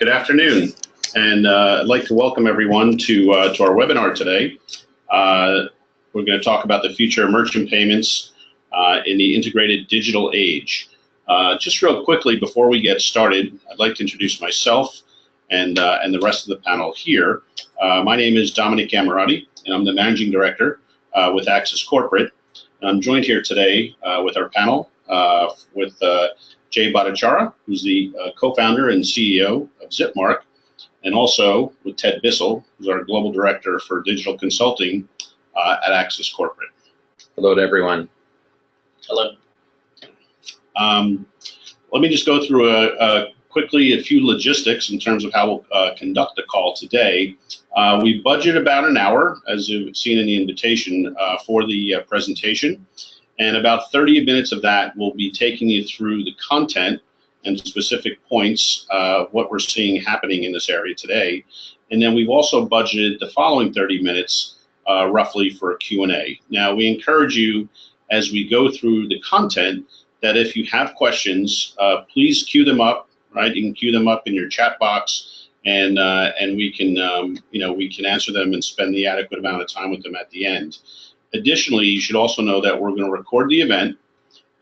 Good afternoon, and I'd like to welcome everyone to our webinar today. We're going to talk about the future of merchant payments in the integrated digital age. Just real quickly before we get started, I'd like to introduce myself and the rest of the panel here. My name is Dominic Gammarati, and I'm the Managing Director with Access Corporate. And I'm joined here today with our panel with Jay Bhattacharya, who's the co-founder and CEO of Zipmark, and also with Ted Bissell, who's our Global Director for Digital Consulting at Access Corporate. Hello to everyone. Hello. Let me just go through quickly a few logistics in terms of how we'll conduct the call today. We budget about an hour, as you've seen in the invitation, for the presentation. And about 30 minutes of that will be taking you through the content and specific points, what we're seeing happening in this area today. And then we've also budgeted the following 30 minutes roughly for a Q&A. Now, we encourage you as we go through the content that if you have questions, please queue them up, right? You can queue them up in your chat box, and we can, we can answer them and spend the adequate amount of time with them at the end. Additionally, you should also know that we're going to record the event,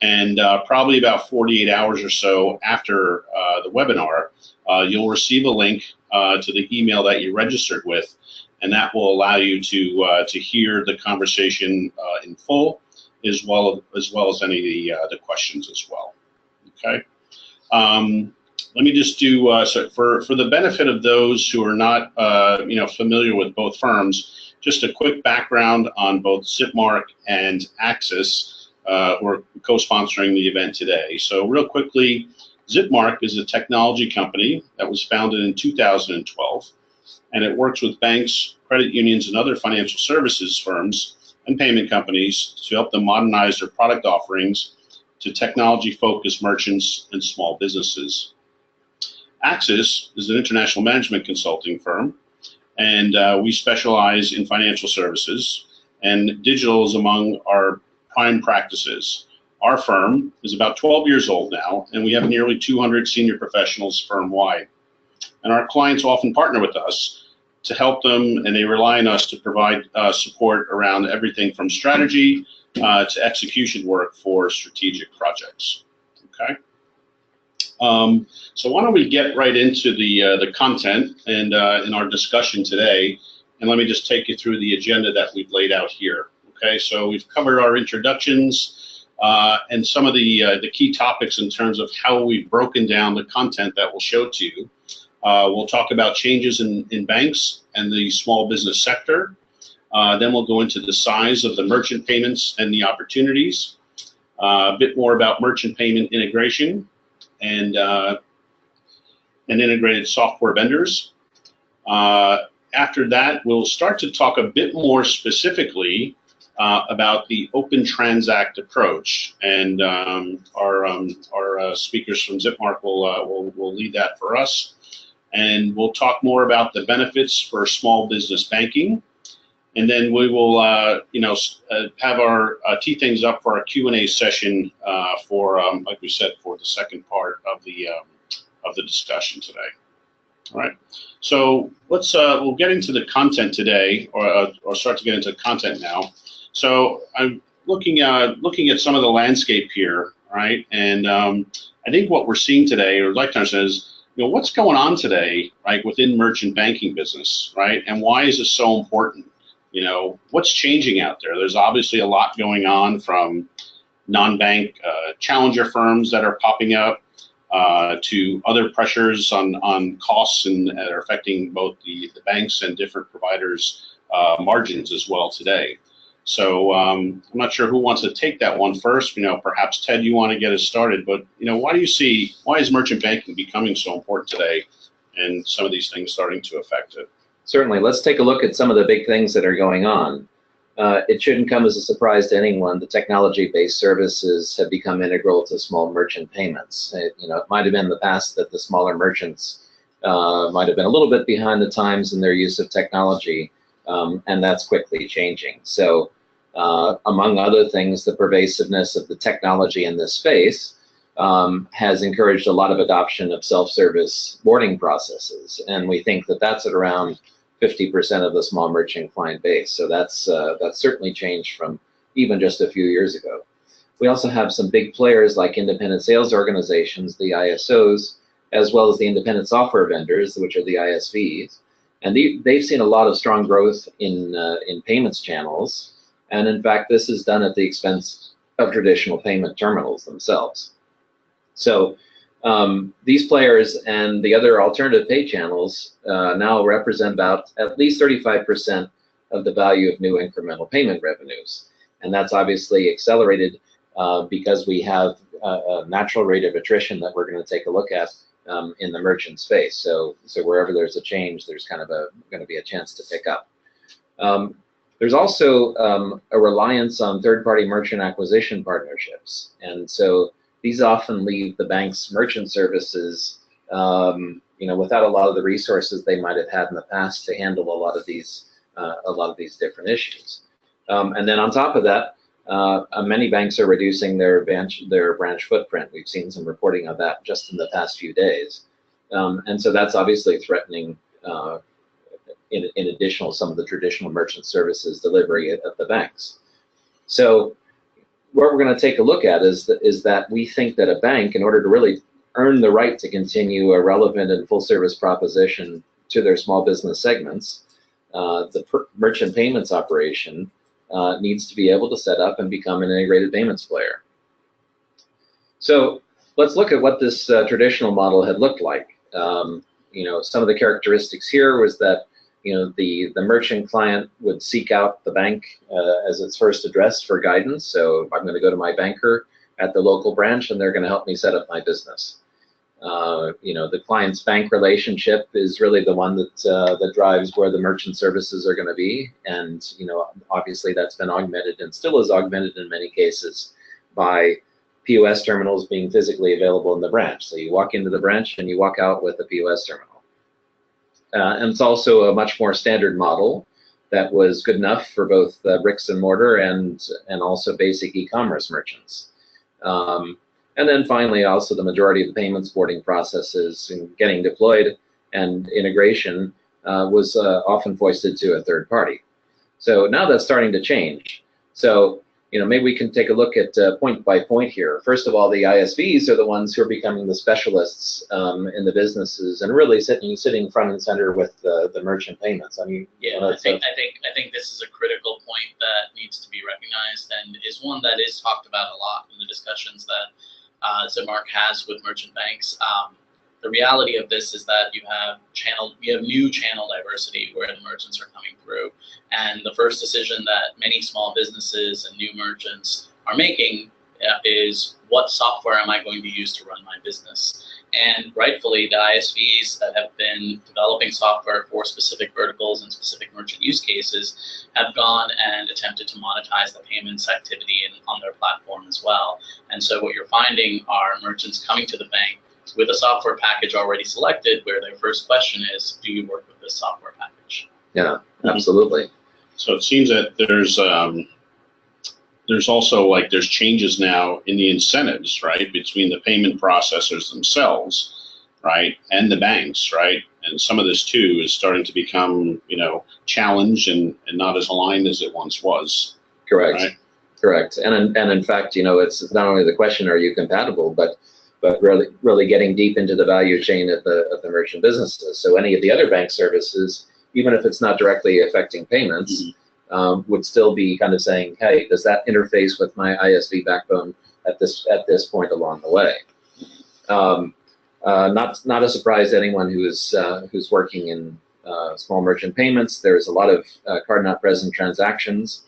and probably about 48 hours or so after the webinar, you'll receive a link to the email that you registered with, and that will allow you to hear the conversation in full, as well as any of the questions as well. Okay. Let me just do so for the benefit of those who are not familiar with both firms. Just a quick background on both Zipmark and Access, who are co-sponsoring the event today. So real quickly, Zipmark is a technology company that was founded in 2012, and it works with banks, credit unions, and other financial services firms and payment companies to help them modernize their product offerings to technology-focused merchants and small businesses. Access is an international management consulting firm, and we specialize in financial services, and digital is among our prime practices. Our firm is about 12 years old now, and we have nearly 200 senior professionals firm-wide. And our clients often partner with us to help them, and they rely on us to provide support around everything from strategy to execution work for strategic projects. Okay. So why don't we get right into the content and in our discussion today, and let me just take you through the agenda that we've laid out here. Okay, so we've covered our introductions and some of the key topics in terms of how we've broken down the content that we'll show to you. We'll talk about changes in banks and the small business sector. Then we'll go into the size of the merchant payments and the opportunities. A bit more about merchant payment integration and integrated software vendors. After that, we'll start to talk a bit more specifically about the OpenTransact approach, and our speakers from Zipmark will lead that for us. And we'll talk more about the benefits for small business banking, and then we will have our tee things up for our Q&A session for like we said, for the second part of the discussion today. All right, so let's we'll get into the content today, or start to get into content now. So I'm looking at some of the landscape here, right? And I think what we're seeing today, or like I said, is what's going on today, right, within merchant banking business, right? And why is this so important? What's changing out there? There's obviously a lot going on, from non-bank challenger firms that are popping up to other pressures on costs and that are affecting both the banks and different providers' margins as well today. So I'm not sure who wants to take that one first. Perhaps Ted, you want to get us started. But why is merchant banking becoming so important today, and some of these things starting to affect it? Certainly. Let's take a look at some of the big things that are going on. It shouldn't come as a surprise to anyone. The technology-based services have become integral to small merchant payments. It might have been in the past that the smaller merchants might have been a little bit behind the times in their use of technology, and that's quickly changing. So among other things, the pervasiveness of the technology in this space has encouraged a lot of adoption of self-service boarding processes, and we think that that's at around 50% of the small merchant client base. So that's certainly changed from even just a few years ago. We also have some big players like independent sales organizations, the ISOs, as well as the independent software vendors, which are the ISVs, and they've seen a lot of strong growth in payments channels, and in fact, this is done at the expense of traditional payment terminals themselves. So these players and the other alternative pay channels now represent about at least 35% of the value of new incremental payment revenues. And that's obviously accelerated because we have a natural rate of attrition that we're going to take a look at in the merchant space. So wherever there's a change, there's kind of going to be a chance to pick up. There's also a reliance on third-party merchant acquisition partnerships. And so these often leave the bank's merchant services, without a lot of the resources they might have had in the past to handle a lot of these different issues. And then on top of that, many banks are reducing their branch footprint. We've seen some reporting of that just in the past few days, and so that's obviously threatening, in addition to some of the traditional merchant services delivery at the banks. So what we're going to take a look at is that we think that a bank, in order to really earn the right to continue a relevant and full service proposition to their small business segments, the merchant payments operation needs to be able to set up and become an integrated payments player. So let's look at what this traditional model had looked like. Some of the characteristics here was that the merchant client would seek out the bank as its first address for guidance. So I'm going to go to my banker at the local branch, and they're going to help me set up my business. The client's bank relationship is really the one that drives where the merchant services are going to be, and obviously that's been augmented and still is augmented in many cases by POS terminals being physically available in the branch. So you walk into the branch and you walk out with a POS terminal. And it's also a much more standard model that was good enough for both bricks and mortar and also basic e-commerce merchants. And then finally, also the majority of the payments boarding processes and getting deployed and integration was often foisted to a third party. So now that's starting to change. So maybe we can take a look at point by point here. First of all, the ISVs are the ones who are becoming the specialists in the businesses and really sitting front and center with the merchant payments. I mean, yeah, I think this is a critical point that needs to be recognized and is one that is talked about a lot in the discussions that Zipmark has with merchant banks. The reality of this is that you have new channel diversity where the merchants are coming through, and the first decision that many small businesses and new merchants are making is, what software am I going to use to run my business? And rightfully, the ISVs that have been developing software for specific verticals and specific merchant use cases have gone and attempted to monetize the payments activity on their platform as well. And so what you're finding are merchants coming to the bank with a software package already selected, where their first question is, do you work with this software package? Yeah, absolutely. So it seems that there's also there's changes now in the incentives, right, between the payment processors themselves, right, and the banks, right, and some of this too is starting to become challenged and not as aligned as it once was. Correct. Right? Correct. And in fact, it's not only the question, are you compatible, but really getting deep into the value chain of the merchant businesses. So any of the other bank services, even if it's not directly affecting payments, would still be kind of saying, hey, does that interface with my ISV backbone at this point along the way? Not a surprise to anyone who's working in small merchant payments. There's a lot of card not present transactions.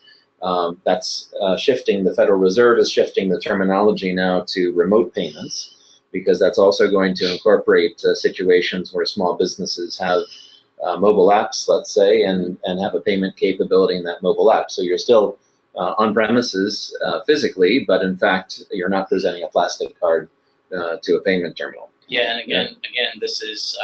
That's shifting. The Federal Reserve is shifting the terminology now to remote payments, because that's also going to incorporate situations where small businesses have mobile apps, let's say, and have a payment capability in that mobile app. So you're still on premises physically, but in fact, you're not presenting a plastic card to a payment terminal. Yeah, and again, this is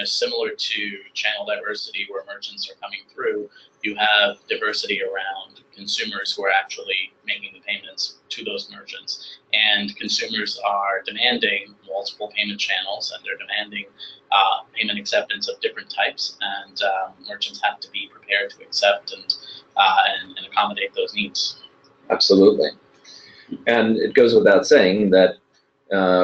similar to channel diversity, where merchants are coming through. You have diversity around consumers who are actually making the payments to those merchants, and consumers are demanding multiple payment channels, and they're demanding payment acceptance of different types, and merchants have to be prepared to accept and accommodate those needs. Absolutely, and it goes without saying that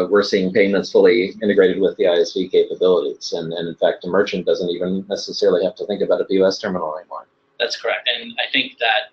we're seeing payments fully integrated with the ISV capabilities, and in fact, a merchant doesn't even necessarily have to think about a POS terminal anymore. That's correct, and I think that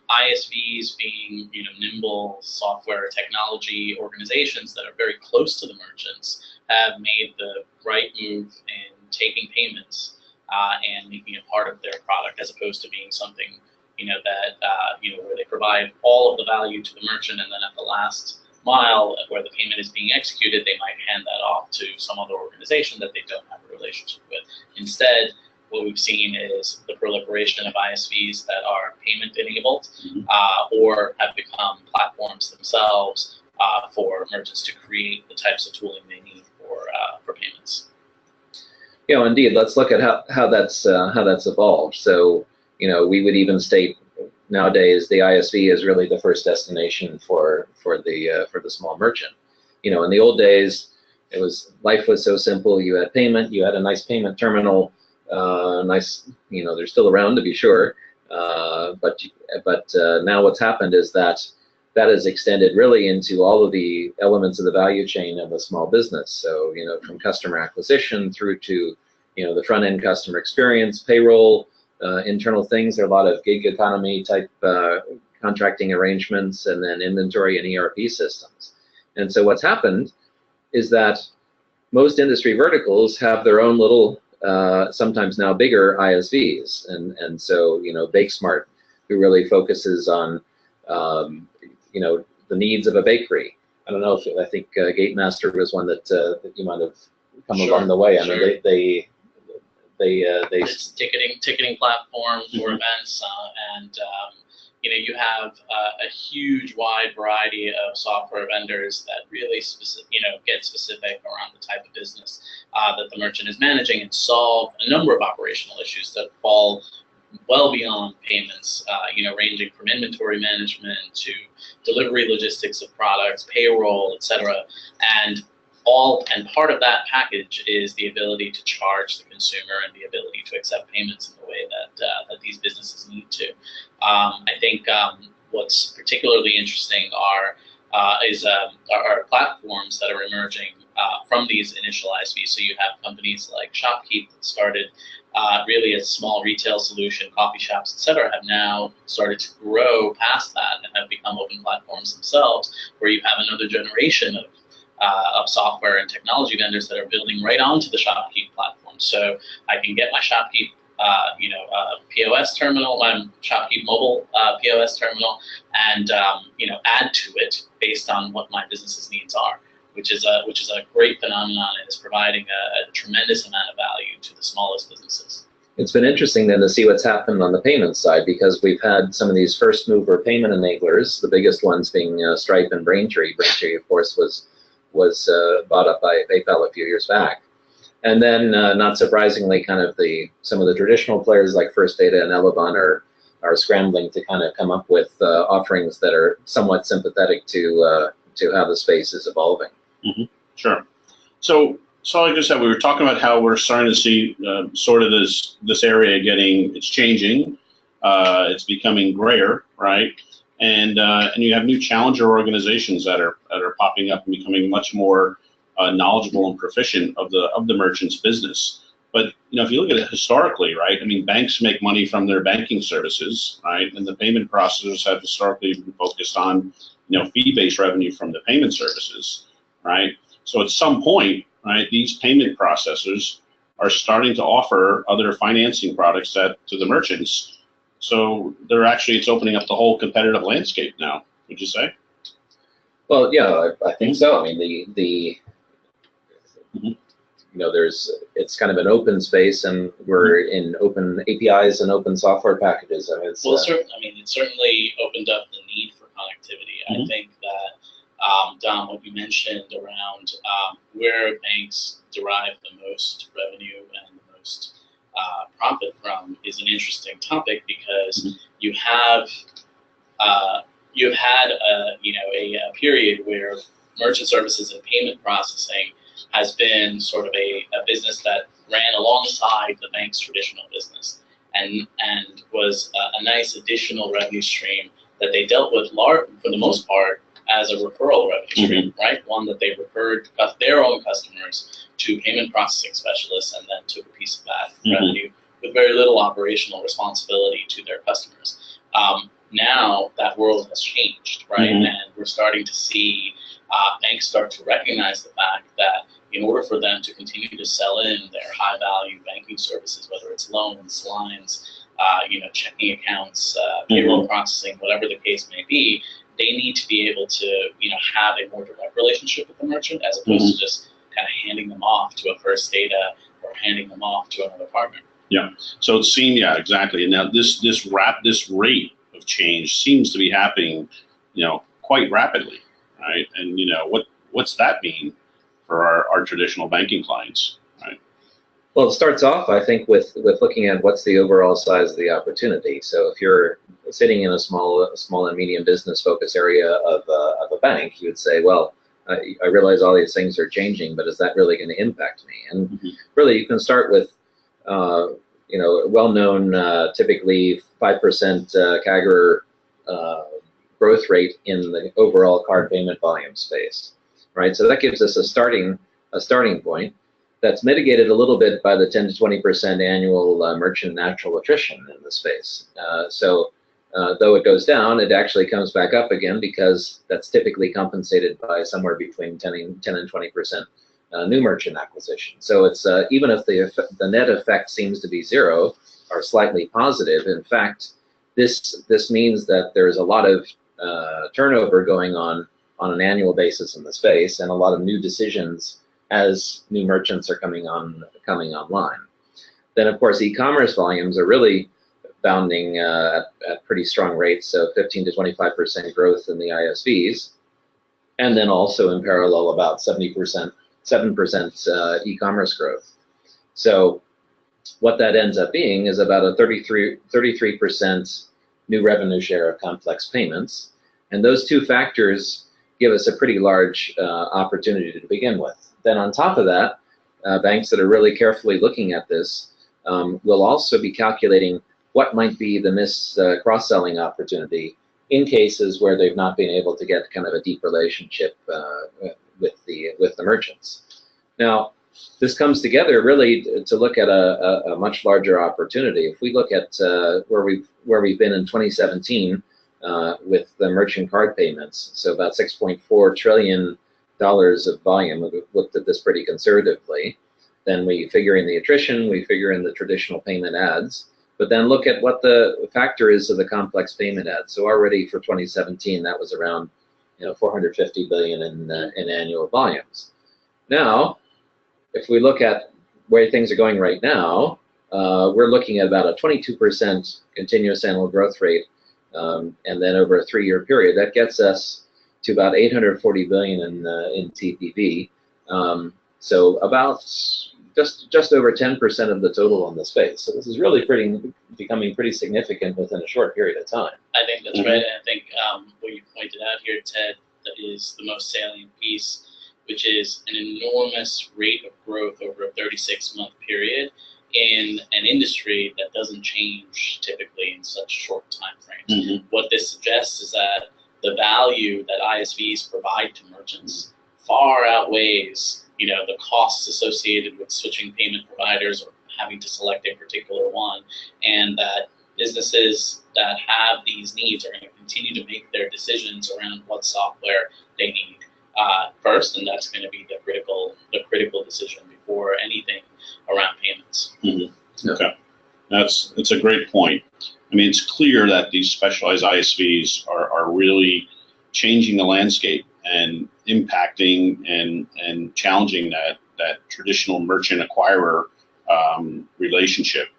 ISVs, being nimble software technology organizations that are very close to the merchants, have made the right move in taking payments and making it part of their product, as opposed to being something where they provide all of the value to the merchant, and then at the last mile where the payment is being executed, they might hand that off to some other organization that they don't have a relationship with. Instead, what we've seen is the proliferation of ISVs that are payment enabled or have become platforms themselves for merchants to create the types of tooling they need for payments. Indeed. Let's look at how that's evolved. So, we would even state nowadays the ISV is really the first destination for the small merchant. In the old days, life was so simple. You had payment, you had a nice payment terminal, they're still around to be sure, but now what's happened is that has extended really into all of the elements of the value chain of a small business. So from customer acquisition through to the front end customer experience, payroll, internal things. There are a lot of gig economy type contracting arrangements, and then inventory and ERP systems. And so what's happened is that most industry verticals have their own little, sometimes now bigger ISVs, and so BakeSmart, who really focuses on the needs of a bakery. I don't know I think GateMaster was one that you might have come along the way. I mean, they it's ticketing platform for events, and you have a huge wide variety of software vendors that really get specific around the type of business that the merchant is managing, and solve a number of operational issues that fall well beyond payments, ranging from inventory management to delivery logistics of products, payroll, etc. And part of that package is the ability to charge the consumer and the ability to accept payments in the way that these businesses need to. I think what's particularly interesting are platforms that are emerging from these initial ISVs. So you have companies like ShopKeep that started really as a small retail solution, coffee shops, etc., have now started to grow past that and have become open platforms themselves, where you have another generation of software and technology vendors that are building right onto the ShopKeep platform. So I can get my ShopKeep, POS terminal, ShopKeep mobile POS terminal, and add to it based on what my business's needs are, which is a great phenomenon, and is providing a tremendous amount of value to the smallest businesses. It's been interesting then to see what's happened on the payment side, because we've had some of these first mover payment enablers, the biggest ones being Stripe and Braintree. Braintree, of course, was bought up by PayPal a few years back. And then, not surprisingly, kind of some of the traditional players like First Data and Elevon are scrambling to kind of come up with offerings that are somewhat sympathetic to how the space is evolving. Mm-hmm. Sure. So like I said, we were talking about how we're starting to see sort of this area it's changing. It's becoming grayer, right? And you have new challenger organizations that are popping up and becoming much more knowledgeable and proficient of the merchant's business. But if you look at it historically, right? I mean, banks make money from their banking services, right? And the payment processors have historically been focused on fee-based revenue from the payment services, right? So at some point, right, these payment processors are starting to offer other financing products to the merchants. So it's opening up the whole competitive landscape now, would you say? Well, yeah, I think so. I mean, it's kind of an open space, and we're in open APIs and open software packages. I mean, it certainly opened up the need for connectivity. I think that Dom, what you mentioned around where banks derive the most revenue and the most profit from is an interesting topic, because you have you've had a period where merchant services and payment processing has been sort of a business that ran alongside the bank's traditional business, and was a nice additional revenue stream that they dealt with for the most part as a referral revenue stream, right? One that they referred their own customers to payment processing specialists, and then took a piece of that revenue with very little operational responsibility to their customers. Now that world has changed, right? And we're starting to see banks start to recognize the fact that in order for them to continue to sell in their high-value banking services, whether it's loans, lines, checking accounts, payroll processing, whatever the case may be, they need to be able to, have a more direct relationship with the merchant, as opposed to just kind of handing them off to a First Data or handing them off to another partner. Yeah. So it seemed, exactly. And now this rate of change seems to be happening, quite rapidly, right? And what's that mean for our traditional banking clients, right? Well, it starts off, I think, with looking at what's the overall size of the opportunity. So if you're sitting in a small and medium business focus area of a bank, you would say, well, I realize all these things are changing, but is that really going to impact me? And really, you can start with, well-known, typically 5% CAGR growth rate in the overall card payment volume space, right? So that gives us a starting point. That's mitigated a little bit by the 10 to 20% annual merchant natural attrition in the space. So though it goes down, it actually comes back up again, because that's typically compensated by somewhere between 10 and 20% new merchant acquisition. So it's even if the net effect seems to be zero or slightly positive, in fact, this means that there's a lot of turnover going on an annual basis in the space, and a lot of new decisions as new merchants are coming online. Then, of course, e-commerce volumes are really bounding at pretty strong rates, so 15 to 25% growth in the ISVs, and then also in parallel about 7% e-commerce growth. So what that ends up being is about a 33% new revenue share of complex payments, and those two factors give us a pretty large opportunity to begin with. Then on top of that, banks that are really carefully looking at this will also be calculating what might be the missed cross-selling opportunity in cases where they've not been able to get kind of a deep relationship with the merchants. Now, this comes together really to look at a much larger opportunity. If we look at where we've been in 2017 with the merchant card payments, so about $6.4 trillion of volume. We've looked at this pretty conservatively. Then we figure in the attrition, we figure in the traditional payment ads, but then look at what the factor is of the complex payment ads. So already for 2017, that was around 450 billion in annual volumes. Now, if we look at where things are going right now, we're looking at about a 22% continuous annual growth rate, and then over a 3-year period, that gets us to about 840 billion in TPV. So about just over 10% of the total on the space. So this is really becoming pretty significant within a short period of time. I think that's right. And I think what you pointed out here, Ted, that is the most salient piece, which is an enormous rate of growth over a 36-month period in an industry that doesn't change typically in such short time frames. What this suggests is that the value that ISVs provide to merchants far outweighs, the costs associated with switching payment providers or having to select a particular one, and that businesses that have these needs are going to continue to make their decisions around what software they need first, and that's going to be the critical decision before anything around payments. Okay, that's a great point. I mean, it's clear that these specialized ISVs are really changing the landscape and impacting and challenging that traditional merchant acquirer relationship.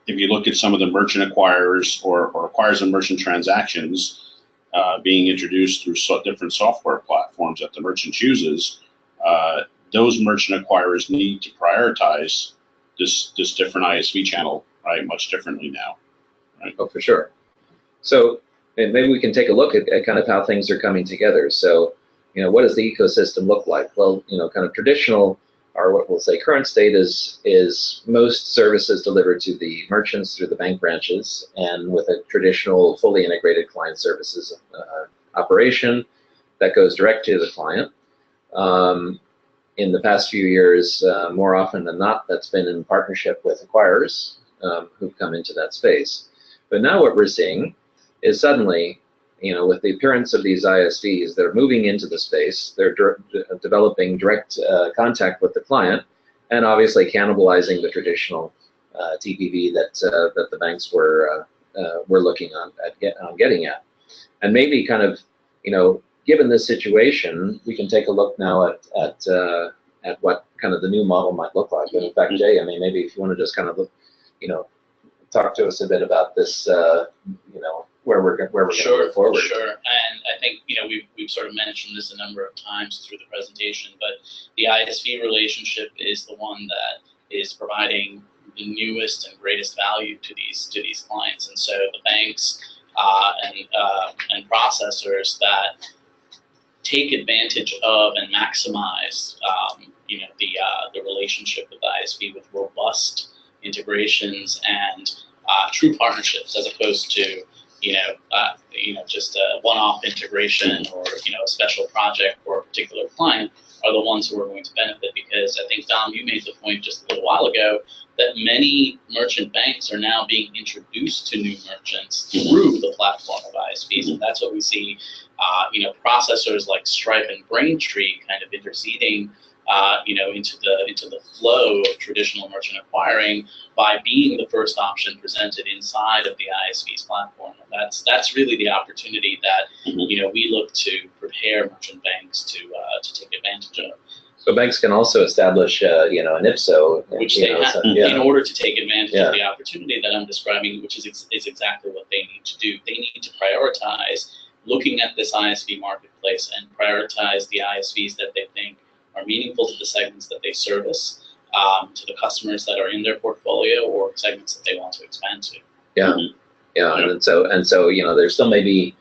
If you look at some of the merchant acquirers or acquirers and merchant transactions, being introduced through different software platforms that the merchant chooses, those merchant acquirers need to prioritize this different ISV channel, right, much differently now. Right? Oh, for sure. So and maybe we can take a look at kind of how things are coming together. So, what does the ecosystem look like? Well, kind of traditional, or what we'll say current state is most services delivered to the merchants through the bank branches, and with a traditional fully integrated client services operation that goes direct to the client. In the past few years, more often than not, that's been in partnership with acquirers who've come into that space. But now what we're seeing is suddenly, with the appearance of these ISVs, they're moving into the space, they're developing direct contact with the client, and obviously cannibalizing the traditional TPV that the banks were looking on getting at. And maybe kind of, given this situation, we can take a look now at what kind of the new model might look like. And in fact, Jay, I mean, maybe if you want to just kind of look, talk to us a bit about this, where we're going to move forward. Sure. And I think, we've sort of mentioned this a number of times through the presentation, but the ISV relationship is the one that is providing the newest and greatest value to these clients. And so the banks and processors that take advantage of and maximize, the relationship with the ISV with robust integrations and true partnerships, as opposed to just a one-off integration or a special project for a particular client, are the ones who are going to benefit. Because I think, Dom, you made the point just a little while ago that many merchant banks are now being introduced to new merchants through the platform of ISVs, and that's what we see. Processors like Stripe and Braintree kind of interceding, into the flow of traditional merchant acquiring by being the first option presented inside of the ISV's platform. And that's really the opportunity that we look to prepare merchant banks to take advantage of. So banks can also establish, an IPSO, which they have in order to take advantage of the opportunity that I'm describing, which is exactly what they need to do. They need to prioritize looking at this ISV marketplace and prioritize the ISVs that they think are meaningful to the segments that they service, to the customers that are in their portfolio, or segments that they want to expand to. And so there still may be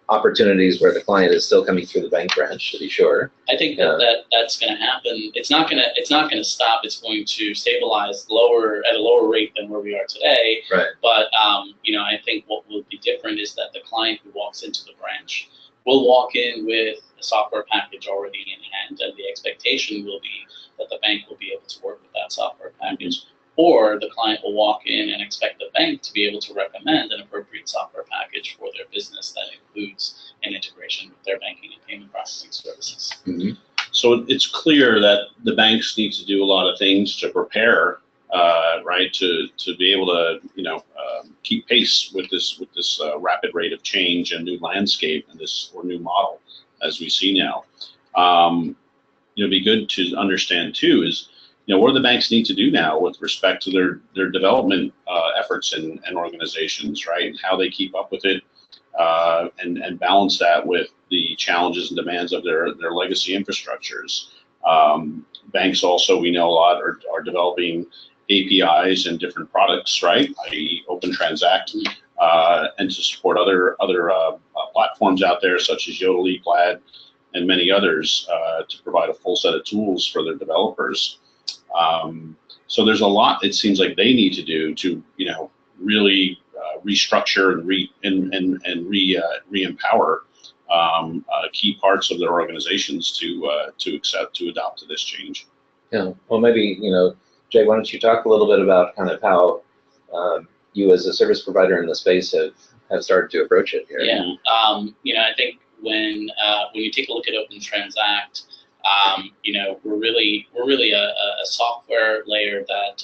opportunities where the client is still coming through the bank branch, to be sure. I think that's going to happen. It's not going to stop. It's going to stabilize at a lower rate than where we are today. Right. But I think what will be different is that the client who walks into the branch will walk in with a software package already in hand, and the expectation will be that the bank will be able to work with that software package. Or the client will walk in and expect the bank to be able to recommend an appropriate software package for their business that includes an integration with their banking and payment processing services. So it's clear that the banks need to do a lot of things to prepare, to be able to keep pace with this rapid rate of change and new landscape and this new model as we see now. It'd be good to understand too is what do the banks need to do now with respect to their development efforts and organizations, right? And how they keep up with it and balance that with the challenges and demands of their legacy infrastructures. Banks also, we know a lot, are developing APIs and different products, right? i.e. OpenTransaction, and to support other platforms out there such as Yodlee, Plaid, and many others to provide a full set of tools for their developers. So there's a lot it seems like they need to do to really restructure and re-empower key parts of their organizations to adopt to this change. Yeah. Well, maybe Jay, why don't you talk a little bit about kind of how you as a service provider in the space have started to approach it here? Yeah. I think when you take a look at OpenTransact, we're really a software layer that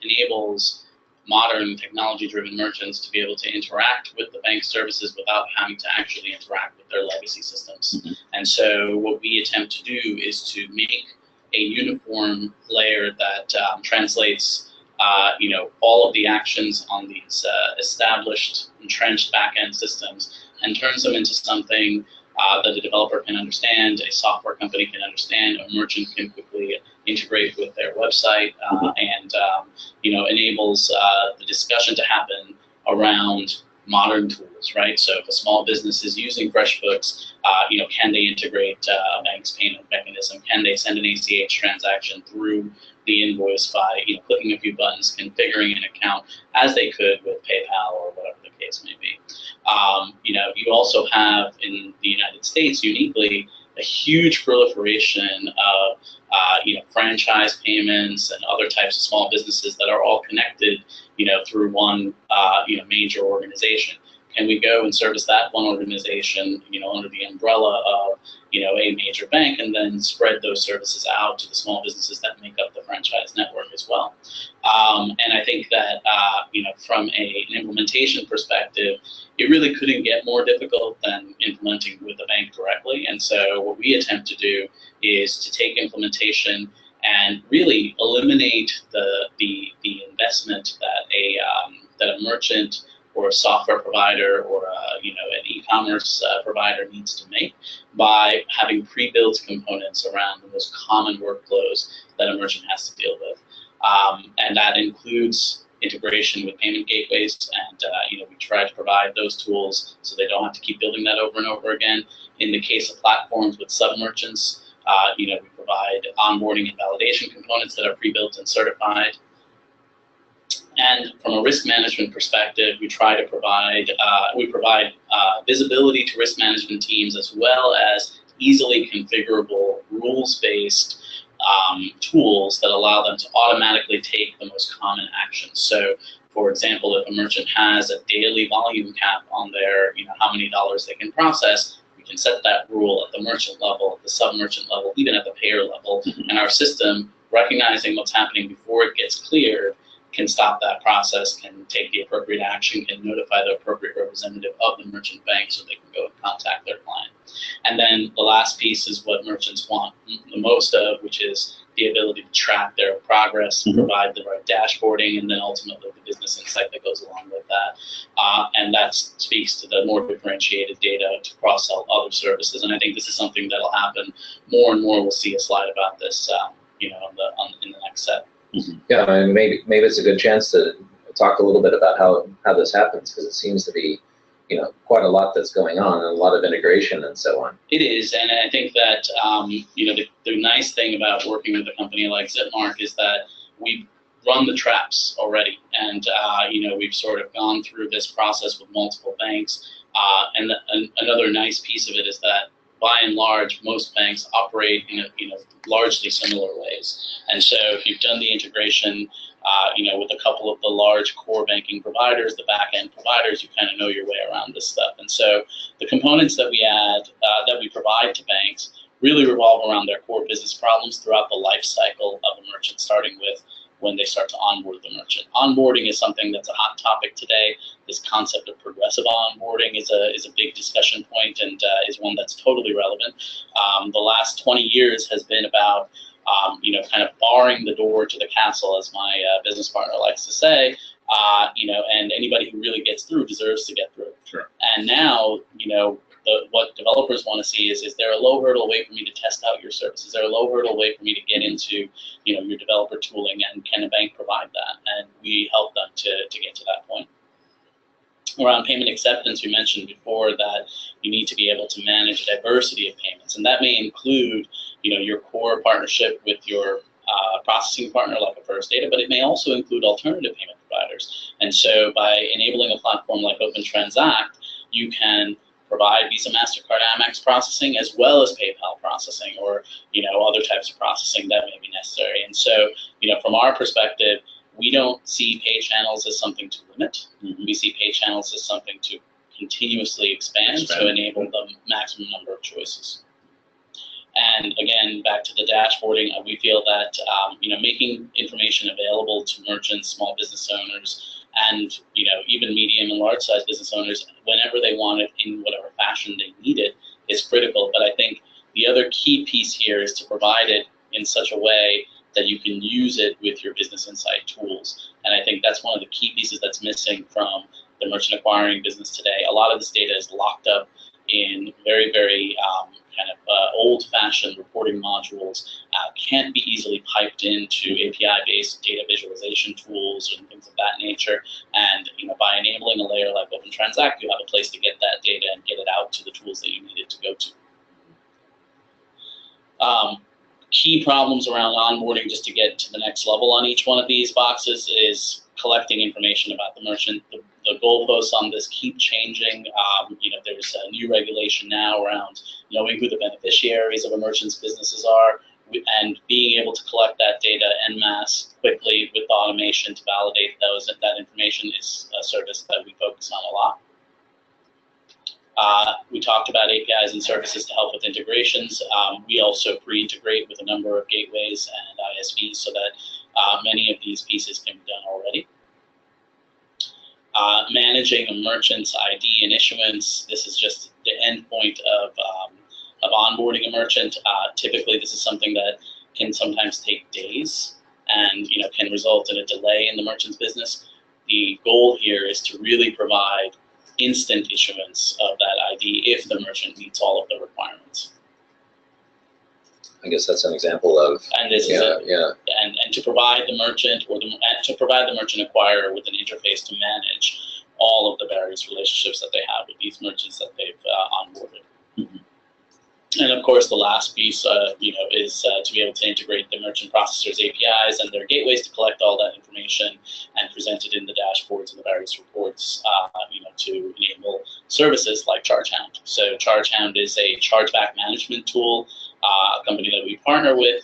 enables modern technology-driven merchants to be able to interact with the bank services without having to actually interact with their legacy systems. And so what we attempt to do is to make a uniform layer that translates all of the actions on these established, entrenched back-end systems and turns them into something that a developer can understand, a software company can understand, a merchant can quickly integrate with their website, and enables the discussion to happen around modern tools, right? So if a small business is using FreshBooks, can they integrate a bank's payment mechanism? Can they send an ACH transaction through the invoice by clicking a few buttons, configuring an account as they could with PayPal or whatever the case may be? You also have in the United States uniquely a huge proliferation of franchise payments and other types of small businesses that are all connected through one major organization. Can we go and service that one organization under the umbrella of a major bank, and then spread those services out to the small businesses that make up the franchise network as well? And I think that from an implementation perspective, it really couldn't get more difficult than implementing with the bank directly. And so what we attempt to do is to take implementation and really eliminate the investment that a merchant or a software provider or an e-commerce provider needs to make by having pre-built components around the most common workflows that a merchant has to deal with. And that includes integration with payment gateways, and we try to provide those tools so they don't have to keep building that over and over again. In the case of platforms with sub-merchants, we provide onboarding and validation components that are pre-built and certified. And from a risk management perspective, we try to provide visibility to risk management teams, as well as easily configurable rules-based tools that allow them to automatically take the most common actions. So, for example, if a merchant has a daily volume cap on their, how many dollars they can process, we can set that rule at the merchant level, at the sub-merchant level, even at the payer level, and our system, recognizing what's happening before it gets cleared, can stop that process, can take the appropriate action, can notify the appropriate representative of the merchant bank so they can go and contact their client. And then the last piece is what merchants want the most of, which is the ability to track their progress, provide the right dashboarding, and then ultimately the business insight that goes along with that. And that speaks to the more differentiated data to cross-sell other services. And I think this is something that'll happen more and more. We'll see a slide about this, in the next set. Yeah, and maybe it's a good chance to talk a little bit about how this happens, because it seems to be quite a lot that's going on, and a lot of integration and so on. It is, and I think that the nice thing about working with a company like Zipmark is that we run the traps already, and we've sort of gone through this process with multiple banks. And another nice piece of it is that, by and large, most banks operate in largely similar ways. And so if you've done the integration, with a couple of the large core banking providers, the back-end providers, you kind of know your way around this stuff. And so the components that we add, that we provide to banks, really revolve around their core business problems throughout the life cycle of a merchant, starting with when they start to onboard the merchant. Onboarding is something that's a hot topic today. This concept of progressive onboarding is a big discussion point, and is one that's totally relevant. The last 20 years has been about kind of barring the door to the castle, as my business partner likes to say, and anybody who really gets through deserves to get through. Sure. And now, what developers want to see is there a low hurdle way for me to test out your service? Is there a low hurdle way for me to get into, your developer tooling, and can a bank provide that? And we help them to get to that point. Around payment acceptance, we mentioned before that you need to be able to manage a diversity of payments, and that may include, your core partnership with your processing partner like a First Data, but it may also include alternative payment providers. And so by enabling a platform like OpenTransact, you can provide Visa, MasterCard, Amex processing, as well as PayPal processing, or other types of processing that may be necessary. And so, from our perspective, we don't see pay channels as something to limit. We see pay channels as something to continuously expand. To enable the maximum number of choices. And again, back to the dashboarding, we feel that making information available to merchants, small business owners, and even medium and large size business owners whenever they want it, in whatever fashion they need it, is critical. But I think the other key piece here is to provide it in such a way that you can use it with your business insight tools. And I think that's one of the key pieces that's missing from the merchant acquiring business today. A lot of this data is locked up in very, very kind of old-fashioned reporting modules, can't be easily piped into API-based data visualization tools and things of that nature. And by enabling a layer like OpenTransact, you have a place to get that data and get it out to the tools that you need it to go to. Key problems around onboarding, just to get to the next level on each one of these boxes, is collecting information about the merchant. The goalposts on this keep changing. There's a new regulation now around knowing who the beneficiaries of a merchant's businesses are, and being able to collect that data en masse quickly with automation to validate that information is a service that we focus on a lot. We talked about APIs and services to help with integrations. We also pre-integrate with a number of gateways and ISVs so that many of these pieces can be done already. Managing a merchant's ID and issuance, this is just the end point of onboarding a merchant. Typically, this is something that can sometimes take days and can result in a delay in the merchant's business. The goal here is to really provide instant issuance of that ID if the merchant meets all of the requirements. I guess that's an example of, and this is and to provide the merchant acquirer with an interface to manage all of the various relationships that they have with these merchants that they've onboarded. Mm-hmm. And of course, the last piece, is to be able to integrate the merchant processors' APIs and their gateways to collect all that information and present it in the dashboards and the various reports, to enable services like ChargeHound. So ChargeHound is a chargeback management tool, a company that we partner with.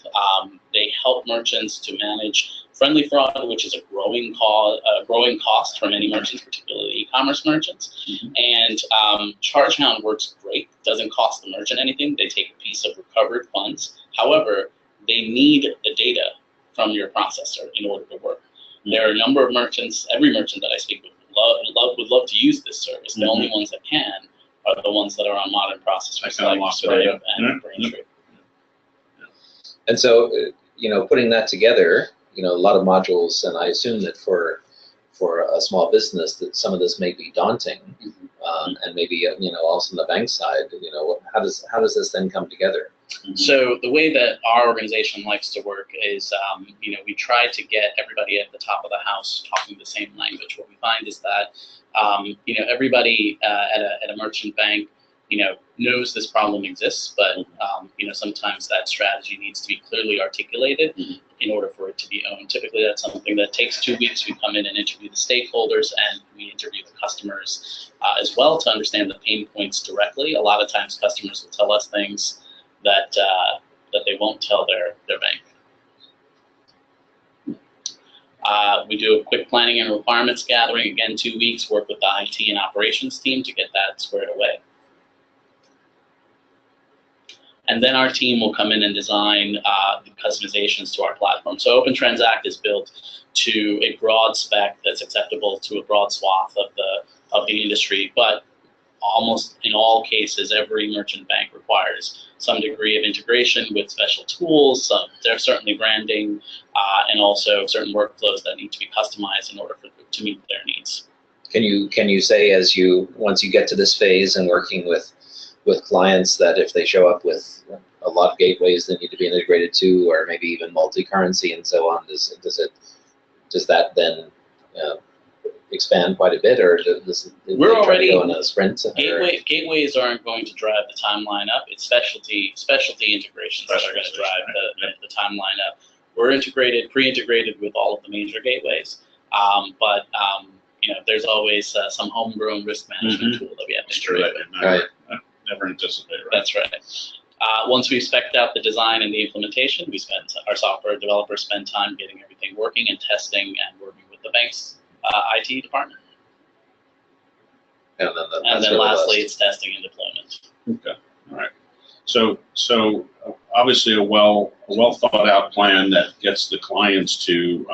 They help merchants to manage friendly fraud, which is a growing cost for many merchants, particularly e-commerce merchants. Mm-hmm. And ChargeHound works great. Doesn't cost the merchant anything. They take a piece of recovered funds. However, they need the data from your processor in order to work. Mm-hmm. There are a number of merchants. Every merchant that I speak with would love to use this service. Mm-hmm. The only ones that can are the ones that are on modern processors like Stripe and Braintree. And so, putting that together, a lot of modules, and I assume that for a small business that some of this may be daunting, and maybe also on the bank side, how does this then come together? So the way that our organization likes to work is, we try to get everybody at the top of the house talking the same language. What we find is that, everybody at a merchant bank, knows this problem exists, but sometimes that strategy needs to be clearly articulated in order for it to be owned. Typically, that's something that takes 2 weeks. We come in and interview the stakeholders, and we interview the customers as well to understand the pain points directly. A lot of times, customers will tell us things that they won't tell their bank. We do a quick planning and requirements gathering. Again, 2 weeks. Work with the IT and operations team to get that squared away. And then our team will come in and design the customizations to our platform. So OpenTransact is built to a broad spec that's acceptable to a broad swath of the industry, but almost in all cases, every merchant bank requires some degree of integration with special tools. There's certainly branding, and also certain workflows that need to be customized in order to meet their needs. Can you say, once you get to this phase and working with clients, that if they show up with a lot of gateways that need to be integrated to, or maybe even multi-currency and so on, does that then expand quite a bit, or we're already go in a sprint? Gateways aren't going to drive the timeline up. It's specialty integrations that are going to drive the timeline up. We're pre-integrated with all of the major gateways, but there's always some homegrown risk management tool that we have to integrate with. Right. Never anticipated. Right? That's right. Once we've spec'd out the design and the implementation, our software developers spend time getting everything working and testing and working with the bank's IT department. And then lastly, it's testing and deployment. Okay. All right. So obviously a well thought out plan that gets the clients to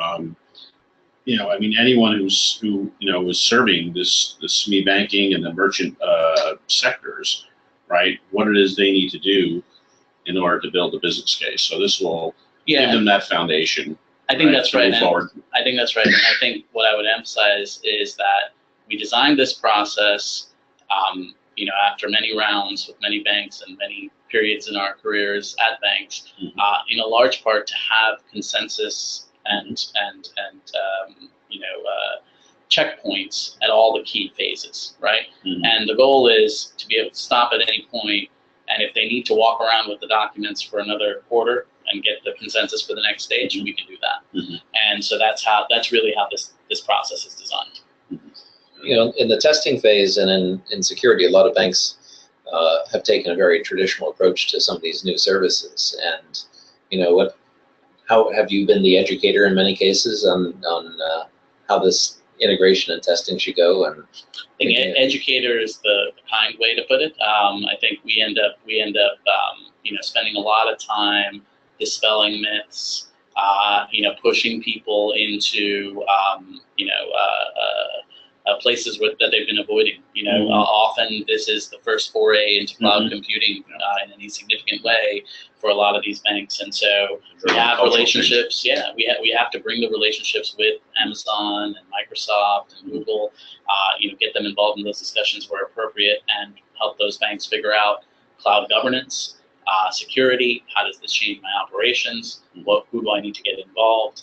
anyone who is serving this SME banking and the merchant sectors, right? What it is they need to do in order to build a business case. So this will give them that foundation. I think that's right. I think that's right. And I think what I would emphasize is that we designed this process, after many rounds with many banks and many periods in our careers at banks, in a large part to have consensus and checkpoints at all the key phases, right? And the goal is to be able to stop at any point, and if they need to walk around with the documents for another quarter and get the consensus for the next stage, we can do that. And so that's really how this process is designed. In the testing phase and in security, a lot of banks have taken a very traditional approach to some of these new services. And how have you been the educator in many cases on how this integration and testing should go? And I think educator is the kind way to put it. I think we end up spending a lot of time dispelling myths, pushing people into places that they've been avoiding. Often this is the first foray into cloud computing in any significant way for a lot of these banks, and so we have relationships. Yeah, we have to bring the relationships with Amazon and Microsoft and Google. Get them involved in those discussions where appropriate, and help those banks figure out cloud governance, security. How does this change my operations? Who do I need to get involved?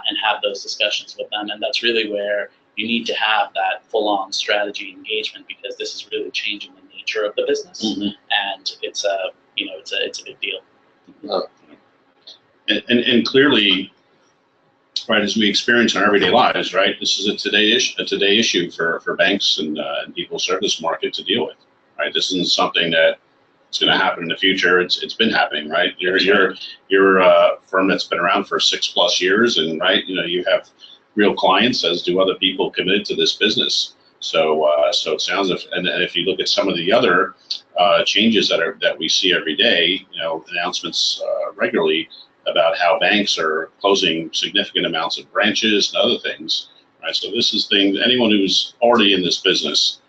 And have those discussions with them, and that's really where you need to have that full-on strategy engagement, because this is really changing the nature of the business, and it's a big deal. And clearly, right, as we experience in our everyday lives, right, this is a today issue for banks and people service market to deal with, right? This isn't something that it's going to happen in the future. It's been happening, right? You're a firm that's been around for 6+ years, and right, you have real clients, as do other people committed to this business. So it sounds and if you look at some of the other changes that we see every day, announcements regularly about how banks are closing significant amounts of branches and other things, right? So this is things anyone who's already in this business,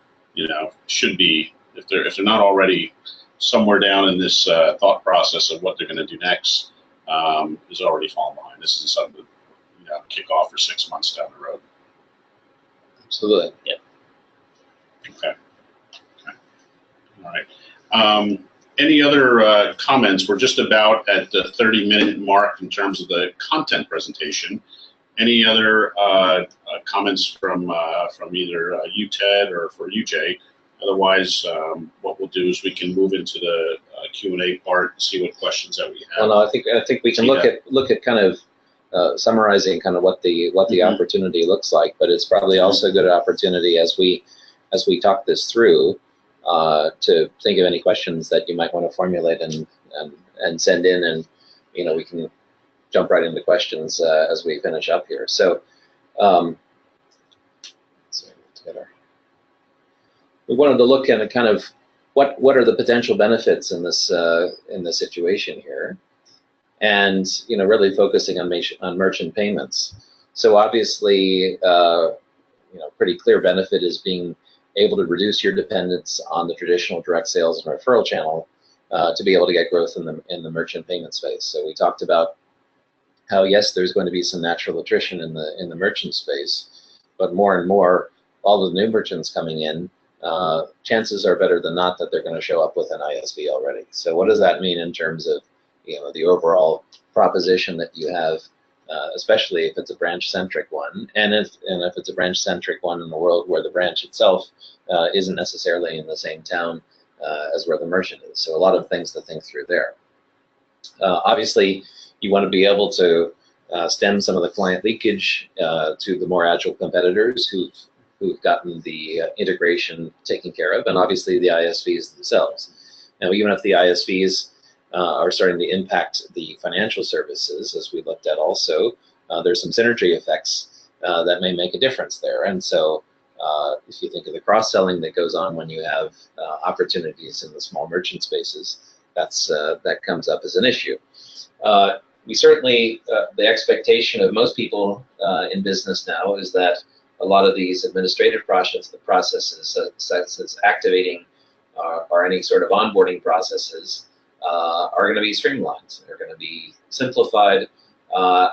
should be, if they're not already somewhere down in this thought process of what they're going to do next, is already falling behind. This is something kick off for 6 months down the road. Absolutely. Yeah. Okay. All right. Any other comments? We're just about at the 30-minute mark in terms of the content presentation. Any other comments from either you, Ted, or for you, Jay? Otherwise, what we'll do is we can move into the Q&A part and see what questions that we have. Well, no, I think we can look at kind of summarizing kind of what the opportunity looks like, but it's probably also a good opportunity as we talk this through to think of any questions that you might want to formulate and send in, and we can jump right into questions as we finish up here. So we wanted to look at kind of what are the potential benefits in this situation here. And really focusing on merchant payments. So obviously, pretty clear benefit is being able to reduce your dependence on the traditional direct sales and referral channel to be able to get growth in the merchant payment space. So we talked about how yes, there's going to be some natural attrition in the merchant space, but more and more, all the new merchants coming in, chances are better than not that they're going to show up with an ISV already. So what does that mean in terms of the overall proposition that you have, especially if it's a branch-centric one, and if it's a branch-centric one in the world where the branch itself isn't necessarily in the same town as where the merchant is. So a lot of things to think through there. Obviously, you want to be able to stem some of the client leakage to the more agile competitors who've gotten the integration taken care of, and obviously the ISVs themselves. Now, even if the ISVs are starting to impact the financial services, as we looked at also, there's some synergy effects that may make a difference there. And so if you think of the cross-selling that goes on when you have opportunities in the small merchant spaces, that comes up as an issue. We certainly, the expectation of most people in business now is that a lot of these administrative processes, such as activating or any sort of onboarding processes, are going to be streamlined. They're going to be simplified,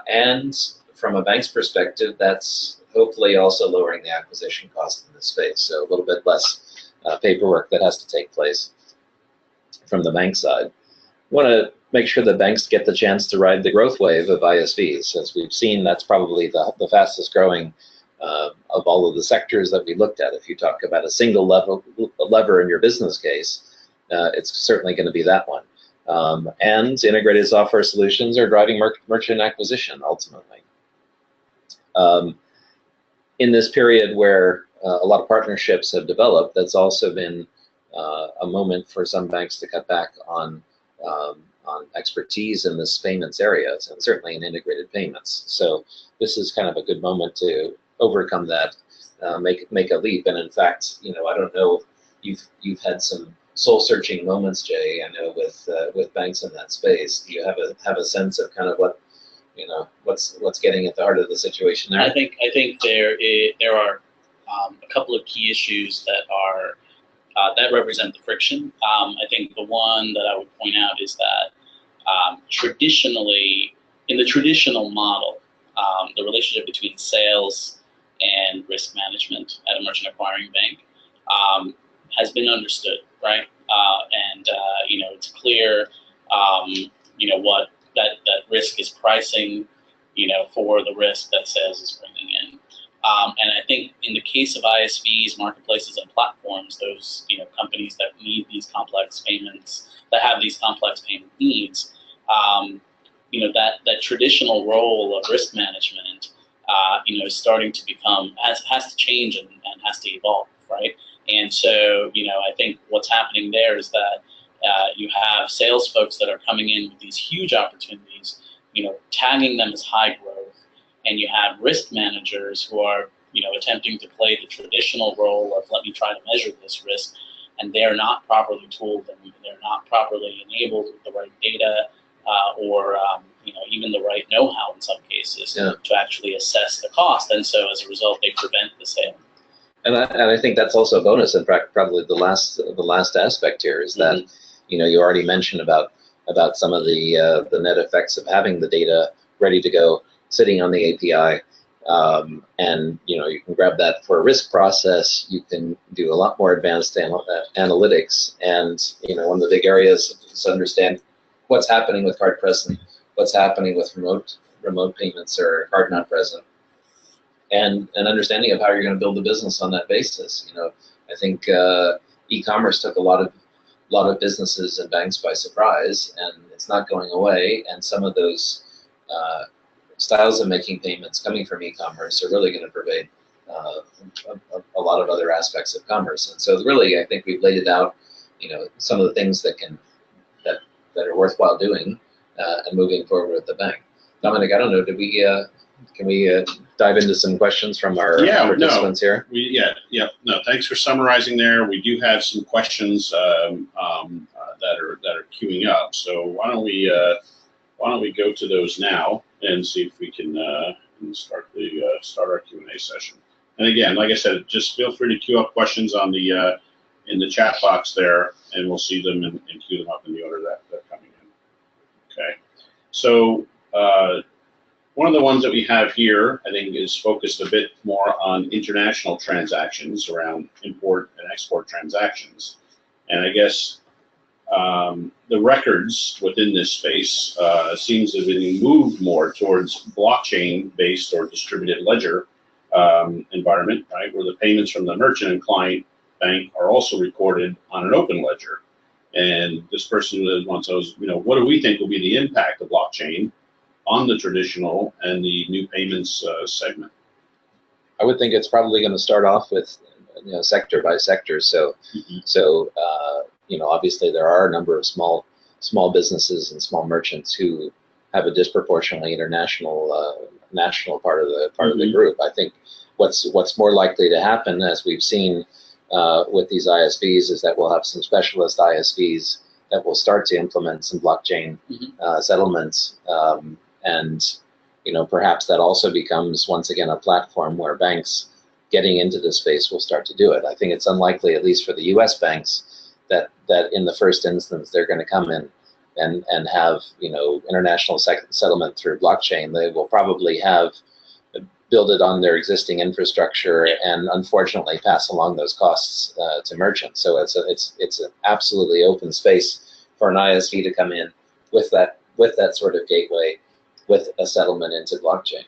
and from a bank's perspective, that's hopefully also lowering the acquisition cost in this space. So a little bit less paperwork that has to take place from the bank side. We want to make sure that banks get the chance to ride the growth wave of ISVs. As we've seen, that's probably the fastest growing of all of the sectors that we looked at. If you talk about a single lever in your business case, it's certainly going to be that one. And integrated software solutions are driving merchant acquisition ultimately. In this period where a lot of partnerships have developed, that's also been a moment for some banks to cut back on expertise in this payments areas, and certainly in integrated payments. So this is kind of a good moment to overcome that, make a leap. And in fact, you know, I don't know, you've had some soul-searching moments, Jay, I know, with banks in that space. Do you have a sense of kind of what, you know, what's getting at the heart of the situation there? I think there are a couple of key issues that are that represent the friction. I think the one that I would point out is that traditionally, in the traditional model, the relationship between sales and risk management at a merchant acquiring bank has been understood, right? And you know, it's clear, you know, what that risk is pricing, you know, for the risk that sales is bringing in. And I think in the case of ISVs, marketplaces, and platforms, those, you know, companies that need these complex payments, that have these complex payment needs, you know, that traditional role of risk management, you know, is starting to become, has to change and has to evolve, right? And so, you know, I think what's happening there is that you have sales folks that are coming in with these huge opportunities, you know, tagging them as high growth, and you have risk managers who are, you know, attempting to play the traditional role of let me try to measure this risk, and they're not properly tooled and they're not properly enabled with the right data or you know, even the right know-how in some cases to actually assess the cost, and so as a result they prevent the sale. And I think that's also a bonus. In fact, probably the last aspect here is that you know, you already mentioned about some of the net effects of having the data ready to go, sitting on the API, and you know, you can grab that for a risk process. You can do a lot more advanced analytics, and you know, one of the big areas is to understand what's happening with card present, what's happening with remote payments or card not present, and an understanding of how you're going to build a business on that basis. You know, I think e-commerce took a lot of businesses and banks by surprise, and it's not going away. And some of those styles of making payments coming from e-commerce are really going to pervade a lot of other aspects of commerce. And so really, I think we've laid it out, you know, some of the things that are worthwhile doing and moving forward with the bank. Dominic, I don't know, can we dive into some questions from our participants here? No, thanks for summarizing there. We do have some questions that are queuing up. So why don't we go to those now and see if we can start our Q&A session. And again, like I said, just feel free to queue up questions on the in the chat box there, and we'll see them and queue them up in the order that they're coming in. Okay. So one of the ones that we have here, I think, is focused a bit more on international transactions around import and export transactions. And I guess the records within this space seems to have been moved more towards blockchain-based or distributed ledger environment, right, where the payments from the merchant and client bank are also recorded on an open ledger. And this person wants to know, you know, what do we think will be the impact of blockchain on the traditional and the new payments segment? I would think it's probably going to start off with, you know, sector by sector. So, you know, obviously there are a number of small businesses and small merchants who have a disproportionately international national part of the group. I think what's more likely to happen, as we've seen with these ISVs, is that we'll have some specialist ISVs that will start to implement some blockchain settlements. And, you know, perhaps that also becomes, once again, a platform where banks getting into this space will start to do it. I think it's unlikely, at least for the U.S. banks, that in the first instance they're going to come in and have, you know, international settlement through blockchain. They will probably have build it on their existing infrastructure and unfortunately pass along those costs to merchants. So it's an absolutely open space for an ISV to come in with that sort of gateway with a settlement into blockchain.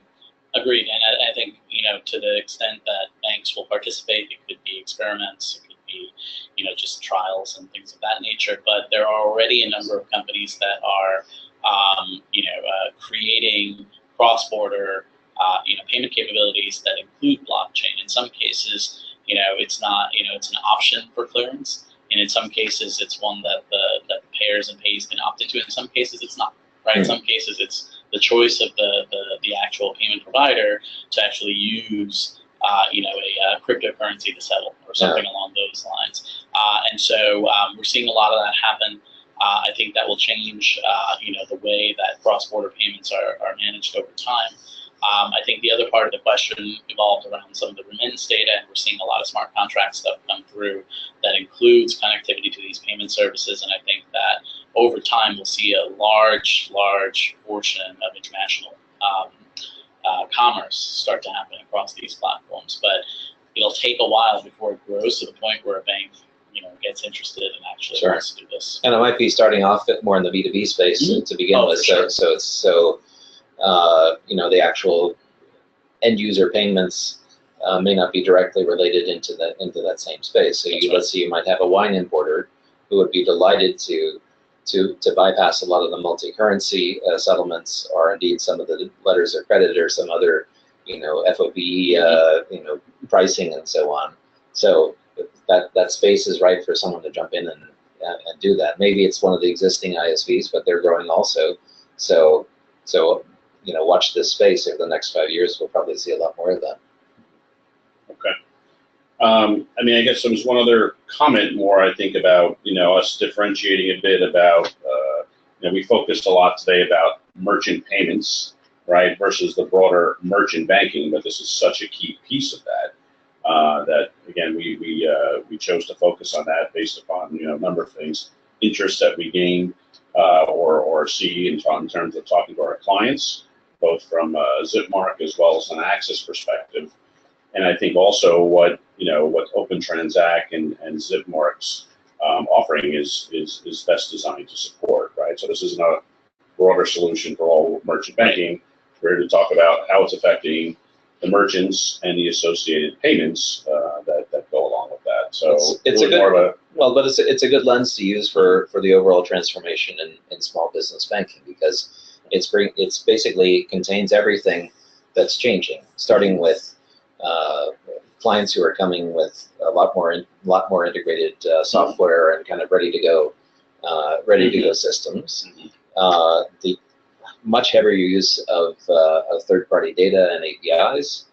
Agreed, and I think, you know, to the extent that banks will participate, it could be experiments, it could be, you know, just trials and things of that nature. But there are already a number of companies that are, creating cross-border, payment capabilities that include blockchain. In some cases, you know, it's not, you know, it's an option for clearance, and in some cases, it's one that the payers and payees can opt into. In some cases, it's not. Right. In some cases, it's the choice of the actual payment provider to actually use, a cryptocurrency to settle or something along those lines. And so we're seeing a lot of that happen. I think that will change, the way that cross-border payments are managed over time. I think the other part of the question evolved around some of the remittance data, and we're seeing a lot of smart contract stuff come through that includes connectivity to these payment services. And I think that over time we'll see a large portion of international commerce start to happen across these platforms. But it'll take a while before it grows to the point where a bank, you know, gets interested and actually wants to do this. And it might be starting off more in the B2B space to begin with. Sure. So the actual end user payments may not be directly related into that same space. So let's say you might have a wine importer who would be delighted to bypass a lot of the multi-currency settlements, or indeed some of the letters of credit or some other, FOB, pricing and so on. So that space is right for someone to jump in and do that. Maybe it's one of the existing ISVs, but they're growing also. So watch this space over the next 5 years. We'll probably see a lot more of that. Okay. I guess there was one other comment more, I think, about, us differentiating a bit about, we focused a lot today about merchant payments, right, versus the broader merchant banking, but this is such a key piece of that, that, again, we chose to focus on that based upon, a number of things, interest that we gain or see in terms of talking to our clients, both from Zipmark as well as an access perspective. And I think also what OpenTransact and Zipmark's offering is best designed to support, right? So this isn't a broader solution for all merchant banking. We're here to talk about how it's affecting the merchants and the associated payments that go along with that. So it's it's a good lens to use for the overall transformation in small business banking, because it's basically contains everything that's changing, starting with clients who are coming with a lot more integrated software and kind of ready to go systems. The much heavier use of third-party data and APIs,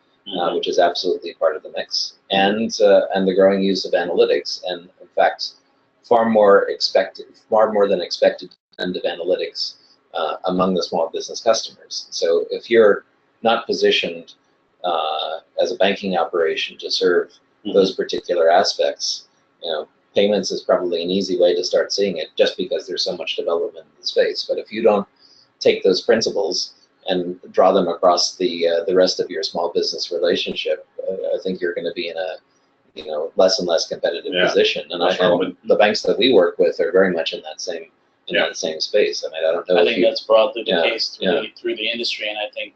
which is absolutely part of the mix, and the growing use of analytics, and in fact, far more than expected end of analytics among the small business customers. So if you're not positioned as a banking operation to serve those particular aspects, payments is probably an easy way to start seeing it, just because there's so much development in the space. But if you don't take those principles and draw them across the rest of your small business relationship, I think you're going to be in a less and less competitive position. And the banks that we work with are very much in that same space. I don't know. I think that's broadly the case through the industry, and I think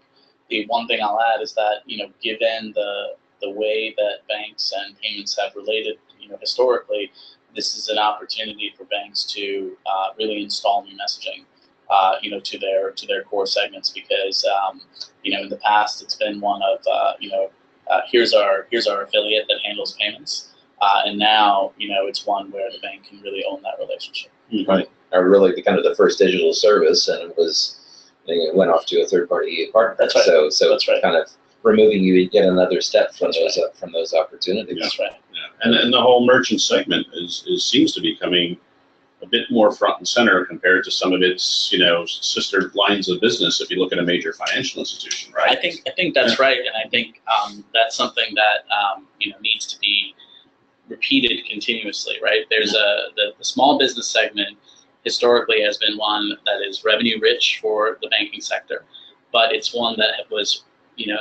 the one thing I'll add is that, given the way that banks and payments have related, historically, this is an opportunity for banks to really install new messaging, to their core segments, because, in the past it's been one of, here's our affiliate that handles payments, and now, it's one where the bank can really own that relationship. Right. Or really the first digital service, and it went off to a third-party partner. That's right. So it's kind of removing you yet another step from those opportunities. That's right. Yeah. And the whole merchant segment seems to be becoming a bit more front and center compared to some of its sister lines of business. If you look at a major financial institution, right? I think that's right, and I think that's something that needs to be repeated continuously. Right? There's the small business segment historically has been one that is revenue rich for the banking sector, but it's one that was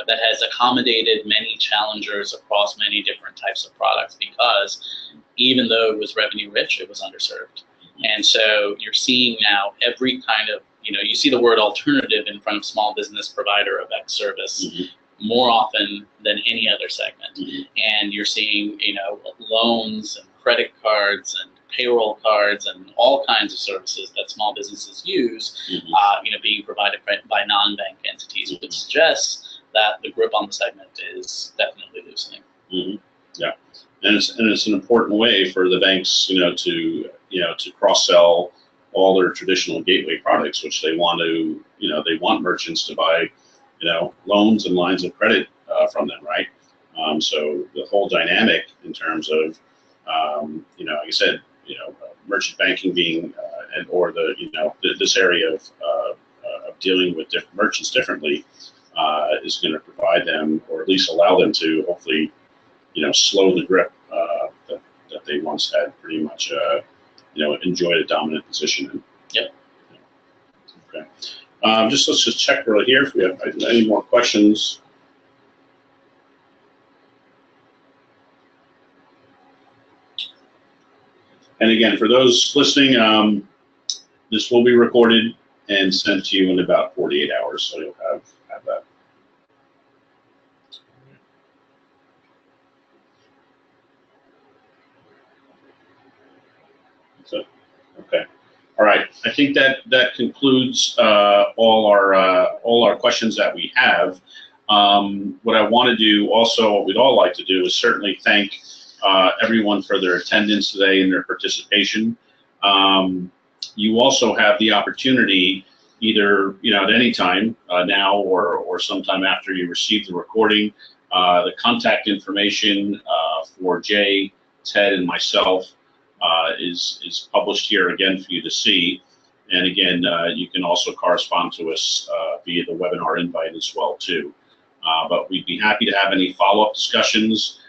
that has accommodated many challengers across many different types of products, because even though it was revenue rich, it was underserved. And so you're seeing now every kind of, you see the word alternative in front of small business provider of X service more often than any other segment. And you're seeing, loans and credit cards and payroll cards and all kinds of services that small businesses use, being provided by non-bank entities, which suggests that the grip on the segment is definitely loosening. Yeah, and it's an important way for the banks, to cross-sell all their traditional gateway products, which they want to, they want merchants to buy, loans and lines of credit from them, right? So the whole dynamic in terms of, like I said, merchant banking being, or this area of dealing with different merchants differently, is going to provide them, or at least allow them to hopefully, slow the grip that they once had pretty much, enjoyed a dominant position in. Yep. Okay. Let's just check right here if we have any more questions. And again, for those listening, this will be recorded and sent to you in about 48 hours, so you'll have that. So, okay. All right. I think that concludes all our questions that we have. What I want to do, also, what we'd all like to do, is certainly thank everyone for their attendance today and their participation. You also have the opportunity, either at any time now or sometime after you receive the recording, the contact information for Jay, Ted, and myself is published here again for you to see. And again, you can also correspond to us via the webinar invite as well too. But we'd be happy to have any follow-up discussions.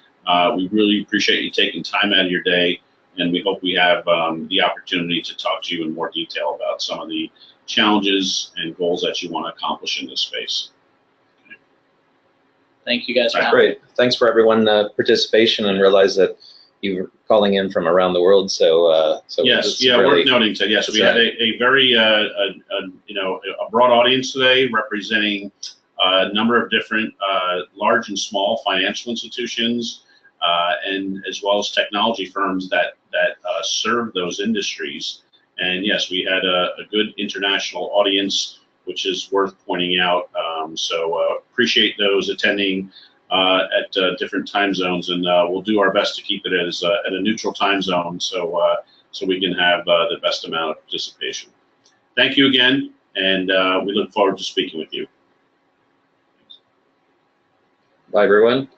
We really appreciate you taking time out of your day, and we hope we have the opportunity to talk to you in more detail about some of the challenges and goals that you want to accomplish in this space. Okay. Thank you guys for having Great. Thanks for everyone participation, and realize that you're calling in from around the world. So yes, yeah, really worth noting, Ted. Yes, we had a very a broad audience today, representing a number of different large and small financial institutions, and as well as technology firms that serve those industries. And yes, we had a good international audience, which is worth pointing out. So appreciate those attending at different time zones, and we'll do our best to keep it as at a neutral time zone, so we can have the best amount of participation. Thank you again, and we look forward to speaking with you. Bye, everyone.